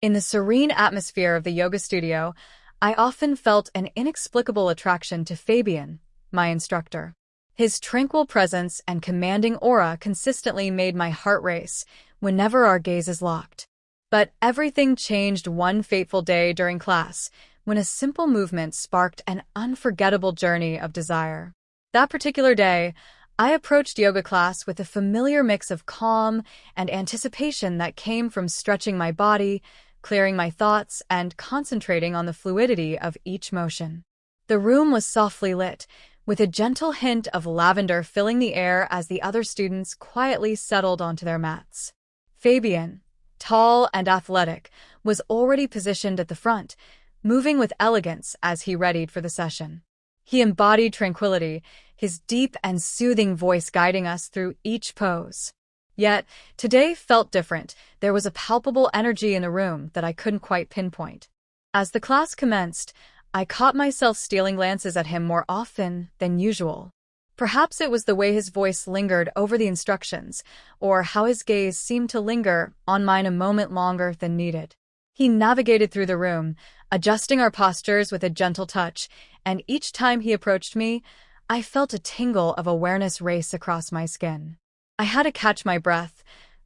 In the serene atmosphere of the yoga studio, I often felt an inexplicable attraction to Fabian, my instructor. His tranquil presence and commanding aura consistently made my heart race whenever our gazes locked. But everything changed one fateful day during class, when a simple movement sparked an unforgettable journey of desire. That particular day, I approached yoga class with a familiar mix of calm and anticipation that came from stretching my body, clearing my thoughts, and concentrating on the fluidity of each motion. The room was softly lit, with a gentle hint of lavender filling the air as the other students quietly settled onto their mats. Fabian, tall and athletic, was already positioned at the front, moving with elegance as he readied for the session. He embodied tranquility, his deep and soothing voice guiding us through each pose. Yet, today felt different. There was a palpable energy in the room that I couldn't quite pinpoint. As the class commenced, I caught myself stealing glances at him more often than usual. Perhaps it was the way his voice lingered over the instructions, or how his gaze seemed to linger on mine a moment longer than needed. He navigated through the room, adjusting our postures with a gentle touch, and each time he approached me, I felt a tingle of awareness race across my skin. I had to catch my breath,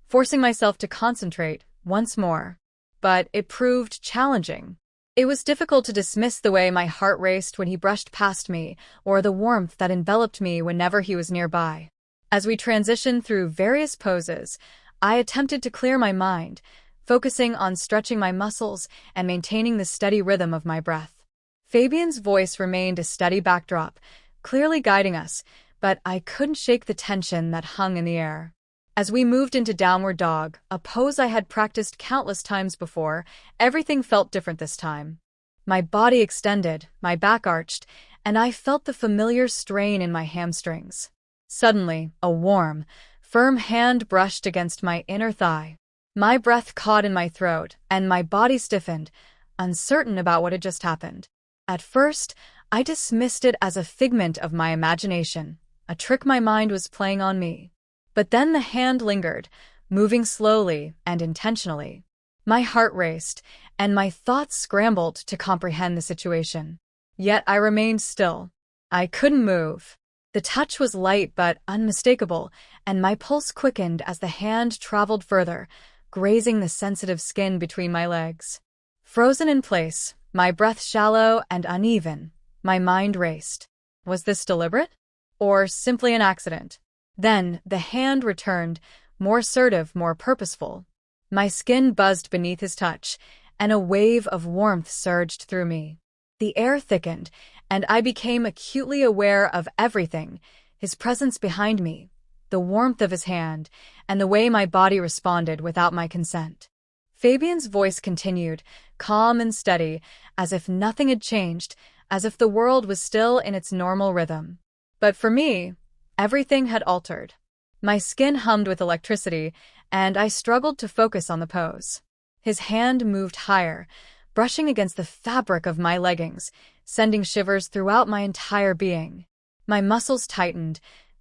forcing myself to concentrate once more. But it proved challenging. It was difficult to dismiss the way my heart raced when he brushed past me, or the warmth that enveloped me whenever he was nearby. As we transitioned through various poses, I attempted to clear my mind, focusing on stretching my muscles and maintaining the steady rhythm of my breath. Fabian's voice remained a steady backdrop, clearly guiding us, but I couldn't shake the tension that hung in the air. As we moved into downward dog, a pose I had practiced countless times before, everything felt different this time. My body extended, my back arched, and I felt the familiar strain in my hamstrings. Suddenly, a warm, firm hand brushed against my inner thigh. My breath caught in my throat, and my body stiffened, uncertain about what had just happened. At first, I dismissed it as a figment of my imagination, a trick my mind was playing on me. But then the hand lingered, moving slowly and intentionally. My heart raced, and my thoughts scrambled to comprehend the situation. Yet I remained still. I couldn't move. The touch was light but unmistakable, and my pulse quickened as the hand traveled further, grazing the sensitive skin between my legs. Frozen in place, my breath shallow and uneven, my mind raced. Was this deliberate? Or simply an accident? Then the hand returned, more assertive, more purposeful. My skin buzzed beneath his touch, and a wave of warmth surged through me. The air thickened, and I became acutely aware of everything: his presence behind me, the warmth of his hand, and the way my body responded without my consent. Fabian's voice continued, calm and steady, as if nothing had changed, as if the world was still in its normal rhythm. But for me, everything had altered. My skin hummed with electricity, and I struggled to focus on the pose. His hand moved higher, brushing against the fabric of my leggings, sending shivers throughout my entire being. My muscles tightened,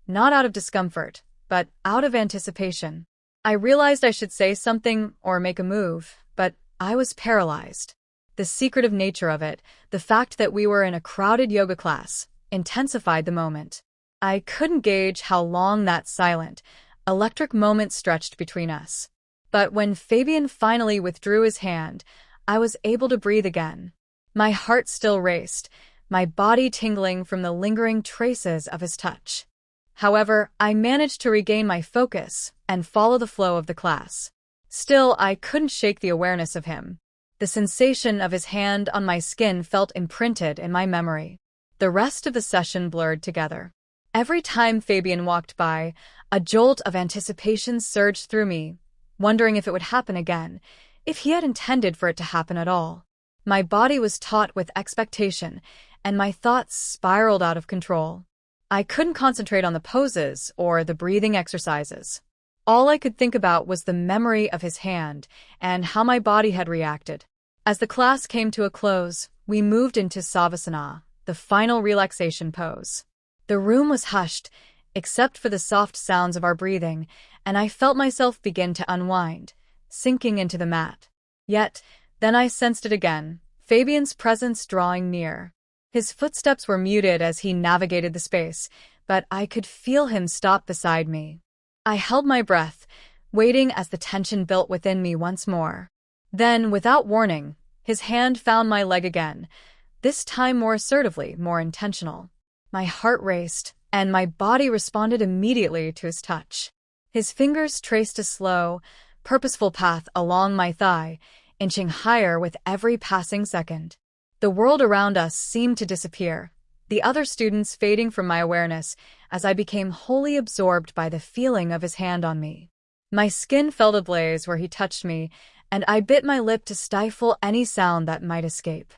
not out of discomfort, but out of anticipation. I realized I should say something or make a move, but I was paralyzed. The secretive nature of it, the fact that we were in a crowded yoga class, intensified the moment. I couldn't gauge how long that silent, electric moment stretched between us. But when Fabian finally withdrew his hand, I was able to breathe again. My heart still raced, my body tingling from the lingering traces of his touch. However, I managed to regain my focus and follow the flow of the class. Still, I couldn't shake the awareness of him. The sensation of his hand on my skin felt imprinted in my memory. The rest of the session blurred together. Every time Fabian walked by, a jolt of anticipation surged through me, wondering if it would happen again, if he had intended for it to happen at all. My body was taut with expectation, and my thoughts spiraled out of control. I couldn't concentrate on the poses or the breathing exercises. All I could think about was the memory of his hand and how my body had reacted. As the class came to a close, we moved into Savasana, the final relaxation pose. The room was hushed, except for the soft sounds of our breathing, and I felt myself begin to unwind, sinking into the mat. Yet, Then I sensed it again, Fabian's presence drawing near. His footsteps were muted as he navigated the space, but I could feel him stop beside me. I held my breath, waiting as the tension built within me once more. Then, without warning, his hand found my leg again, this time more assertively, more intentional. My heart raced, and my body responded immediately to his touch. His fingers traced a slow, purposeful path along my thigh, inching higher with every passing second. The world around us seemed to disappear, the other students fading from my awareness as I became wholly absorbed by the feeling of his hand on me. My skin felt ablaze where he touched me, and I bit my lip to stifle any sound that might escape.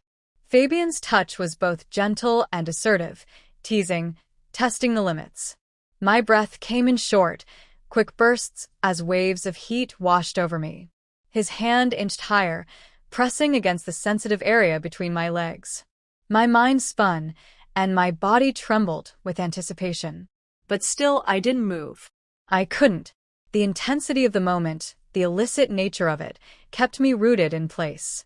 Fabian's touch was both gentle and assertive, teasing, testing the limits. My breath came in short, quick bursts as waves of heat washed over me. His hand inched higher, pressing against the sensitive area between my legs. My mind spun, and my body trembled with anticipation. But still, I didn't move. I couldn't. The intensity of the moment, the illicit nature of it, kept me rooted in place.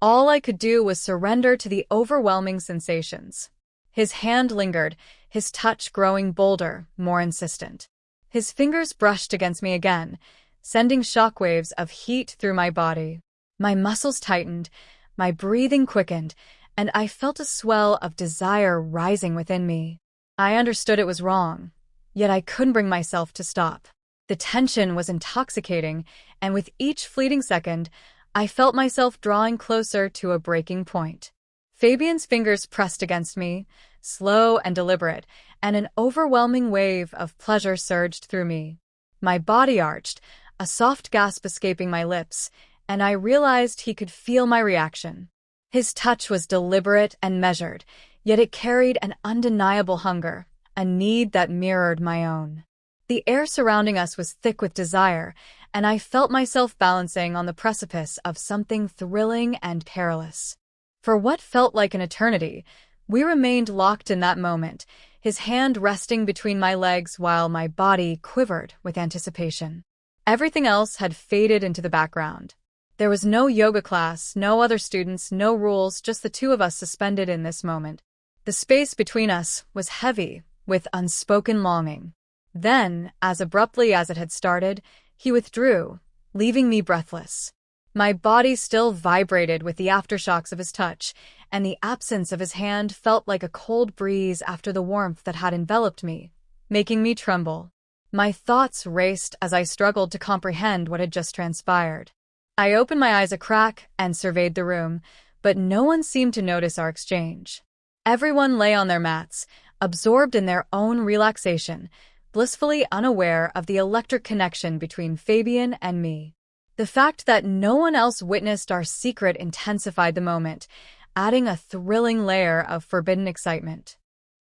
All I could do was surrender to the overwhelming sensations. His hand lingered, his touch growing bolder, more insistent. His fingers brushed against me again, sending shockwaves of heat through my body. My muscles tightened, my breathing quickened, and I felt a swell of desire rising within me. I understood it was wrong, yet I couldn't bring myself to stop. The tension was intoxicating, and with each fleeting second, I felt myself drawing closer to a breaking point. Fabian's fingers pressed against me, slow and deliberate, and an overwhelming wave of pleasure surged through me. My body arched, a soft gasp escaping my lips, and I realized he could feel my reaction. His touch was deliberate and measured, yet it carried an undeniable hunger, a need that mirrored my own. The air surrounding us was thick with desire, and I felt myself balancing on the precipice of something thrilling and perilous. For what felt like an eternity, we remained locked in that moment, his hand resting between my legs while my body quivered with anticipation. Everything else had faded into the background. There was no yoga class, no other students, no rules, just the two of us suspended in this moment. The space between us was heavy with unspoken longing. Then, as abruptly as it had started, he withdrew, leaving me breathless. My body still vibrated with the aftershocks of his touch, and the absence of his hand felt like a cold breeze after the warmth that had enveloped me, making me tremble. My thoughts raced as I struggled to comprehend what had just transpired. I opened my eyes a crack and surveyed the room, but no one seemed to notice our exchange. Everyone lay on their mats, absorbed in their own relaxation, blissfully unaware of the electric connection between Fabian and me. The fact that no one else witnessed our secret intensified the moment, adding a thrilling layer of forbidden excitement.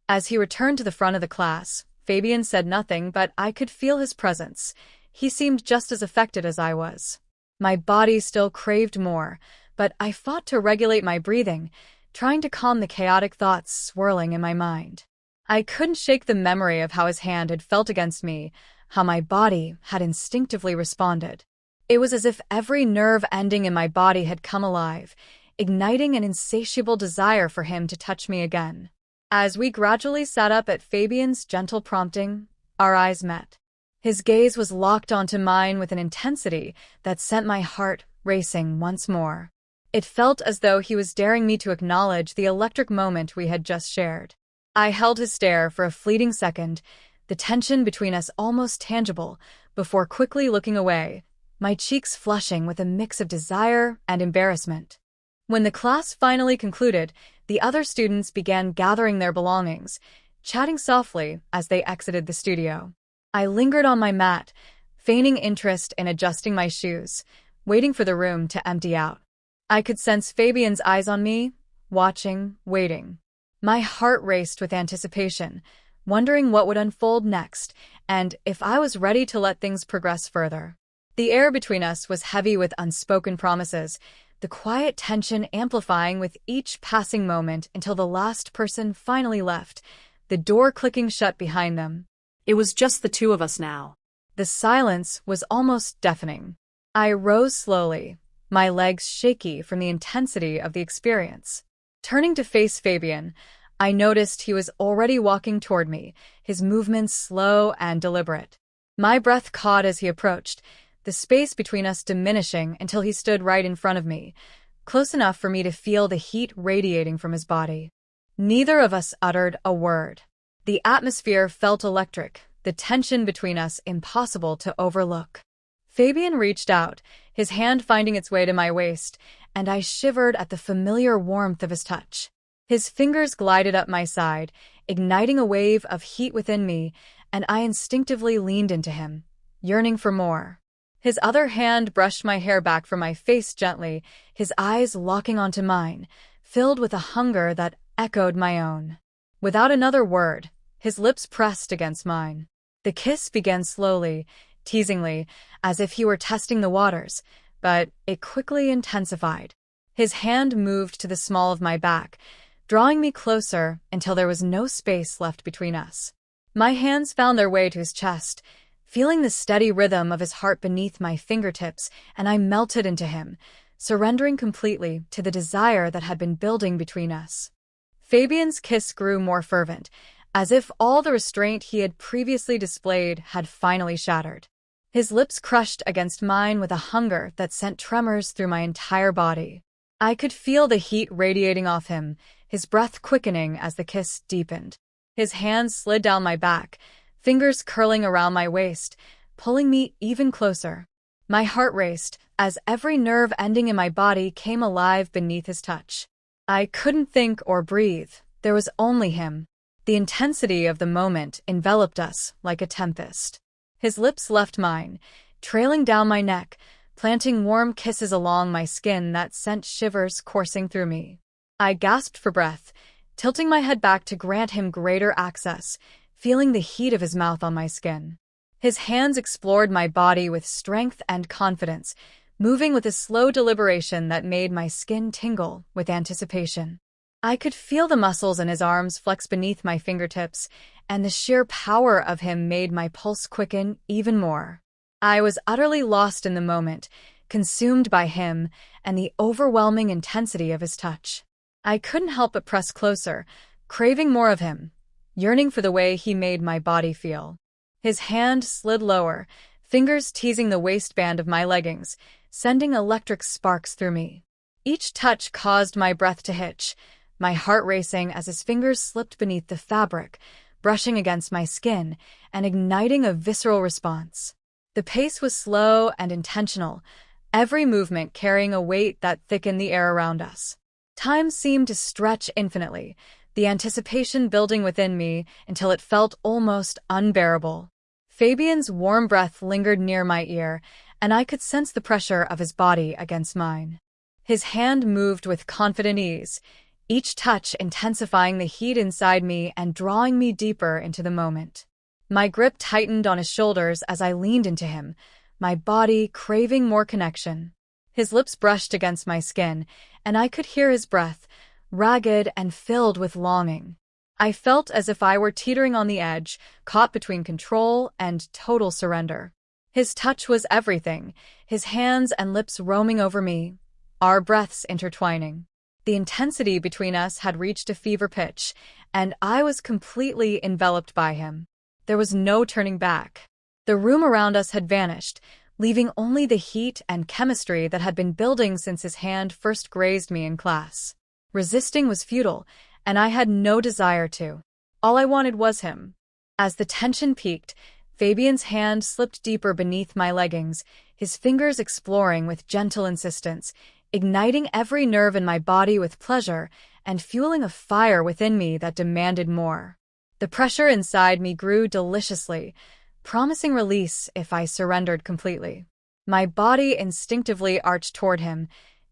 As he returned to the front of the class, Fabian said nothing, but I could feel his presence. He seemed just as affected as I was. My body still craved more, but I fought to regulate my breathing, trying to calm the chaotic thoughts swirling in my mind. I couldn't shake the memory of how his hand had felt against me, how my body had instinctively responded. It was as if every nerve ending in my body had come alive, igniting an insatiable desire for him to touch me again. As we gradually sat up at Fabian's gentle prompting, our eyes met. His gaze was locked onto mine with an intensity that sent my heart racing once more. It felt as though he was daring me to acknowledge the electric moment we had just shared. I held his stare for a fleeting second, the tension between us almost tangible, before quickly looking away, my cheeks flushing with a mix of desire and embarrassment. When the class finally concluded, the other students began gathering their belongings, chatting softly as they exited the studio. I lingered on my mat, feigning interest in adjusting my shoes, waiting for the room to empty out. I could sense Fabian's eyes on me, watching, waiting. My heart raced with anticipation, wondering what would unfold next, and if I was ready to let things progress further. The air between us was heavy with unspoken promises, the quiet tension amplifying with each passing moment until the last person finally left, the door clicking shut behind them. It was just the two of us now. The silence was almost deafening. I rose slowly, my legs shaky from the intensity of the experience. Turning to face Fabian, I noticed he was already walking toward me, his movements slow and deliberate. My breath caught as he approached, the space between us diminishing until he stood right in front of me, close enough for me to feel the heat radiating from his body. Neither of us uttered a word. The atmosphere felt electric, the tension between us impossible to overlook. Fabian reached out, his hand finding its way to my waist, and I shivered at the familiar warmth of his touch. His fingers glided up my side, igniting a wave of heat within me, and I instinctively leaned into him, yearning for more. His other hand brushed my hair back from my face gently, his eyes locking onto mine, filled with a hunger that echoed my own. Without another word, his lips pressed against mine. The kiss began slowly, teasingly, as if he were testing the waters, but it quickly intensified. His hand moved to the small of my back, drawing me closer until there was no space left between us. My hands found their way to his chest, feeling the steady rhythm of his heart beneath my fingertips, and I melted into him, surrendering completely to the desire that had been building between us. Fabian's kiss grew more fervent, as if all the restraint he had previously displayed had finally shattered. His lips crushed against mine with a hunger that sent tremors through my entire body. I could feel the heat radiating off him, his breath quickening as the kiss deepened. His hands slid down my back, fingers curling around my waist, pulling me even closer. My heart raced as every nerve ending in my body came alive beneath his touch. I couldn't think or breathe. There was only him. The intensity of the moment enveloped us like a tempest. His lips left mine, trailing down my neck, planting warm kisses along my skin that sent shivers coursing through me. I gasped for breath, tilting my head back to grant him greater access, feeling the heat of his mouth on my skin. His hands explored my body with strength and confidence, moving with a slow deliberation that made my skin tingle with anticipation. I could feel the muscles in his arms flex beneath my fingertips, and the sheer power of him made my pulse quicken even more. I was utterly lost in the moment, consumed by him and the overwhelming intensity of his touch. I couldn't help but press closer, craving more of him, yearning for the way he made my body feel. His hand slid lower, fingers teasing the waistband of my leggings, sending electric sparks through me. Each touch caused my breath to hitch, my heart racing as his fingers slipped beneath the fabric, brushing against my skin and igniting a visceral response. The pace was slow and intentional, every movement carrying a weight that thickened the air around us. Time seemed to stretch infinitely, the anticipation building within me until it felt almost unbearable. Fabian's warm breath lingered near my ear, and I could sense the pressure of his body against mine. His hand moved with confident ease, each touch intensifying the heat inside me and drawing me deeper into the moment. My grip tightened on his shoulders as I leaned into him, my body craving more connection. His lips brushed against my skin, and I could hear his breath, ragged and filled with longing. I felt as if I were teetering on the edge, caught between control and total surrender. His touch was everything, his hands and lips roaming over me, our breaths intertwining. The intensity between us had reached a fever pitch, and I was completely enveloped by him. There was no turning back. The room around us had vanished, leaving only the heat and chemistry that had been building since his hand first grazed me in class. Resisting was futile, and I had no desire to. All I wanted was him. As the tension peaked, Fabian's hand slipped deeper beneath my leggings, his fingers exploring with gentle insistence, igniting every nerve in my body with pleasure and fueling a fire within me that demanded more. The pressure inside me grew deliciously, promising release if I surrendered completely. My body instinctively arched toward him,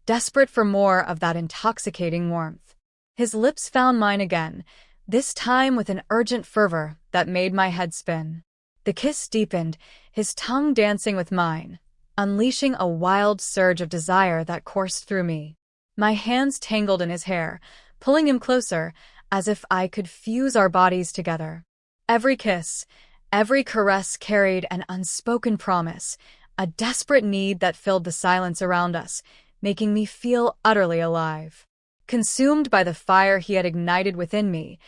desperate for more of that intoxicating warmth. His lips found mine again, this time with an urgent fervor that made my head spin. The kiss deepened, his tongue dancing with mine, unleashing a wild surge of desire that coursed through me. My hands tangled in his hair, pulling him closer, as if I could fuse our bodies together. Every kiss, every caress carried an unspoken promise, a desperate need that filled the silence around us, making me feel utterly alive. Consumed by the fire he had ignited within me,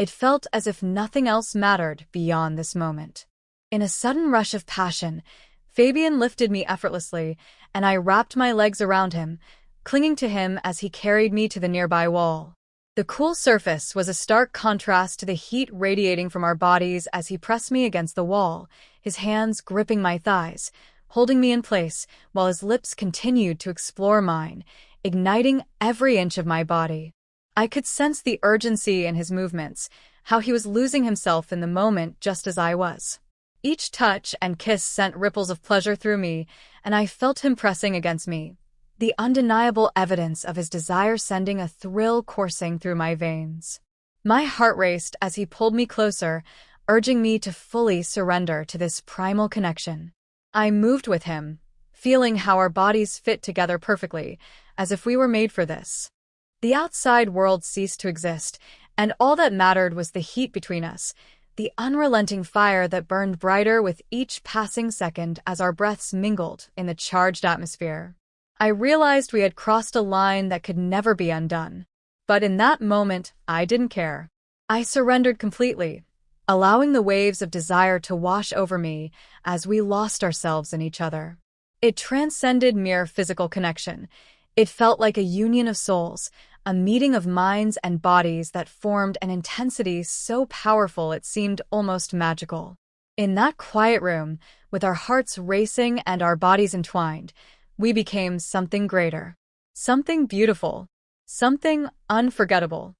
it felt as if nothing else mattered beyond this moment. In a sudden rush of passion, Fabian lifted me effortlessly, and I wrapped my legs around him, clinging to him as he carried me to the nearby wall. The cool surface was a stark contrast to the heat radiating from our bodies as he pressed me against the wall, his hands gripping my thighs, holding me in place while his lips continued to explore mine, igniting every inch of my body. I could sense the urgency in his movements, how he was losing himself in the moment just as I was. Each touch and kiss sent ripples of pleasure through me, and I felt him pressing against me, the undeniable evidence of his desire sending a thrill coursing through my veins. My heart raced as he pulled me closer, urging me to fully surrender to this primal connection. I moved with him, feeling how our bodies fit together perfectly, as if we were made for this. The outside world ceased to exist, and all that mattered was the heat between us, the unrelenting fire that burned brighter with each passing second as our breaths mingled in the charged atmosphere. I realized we had crossed a line that could never be undone. But in that moment, I didn't care. I surrendered completely, allowing the waves of desire to wash over me as we lost ourselves in each other. It transcended mere physical connection. It felt like a union of souls, a meeting of minds and bodies that formed an intensity so powerful it seemed almost magical. In that quiet room, with our hearts racing and our bodies entwined, we became something greater, something beautiful, something unforgettable.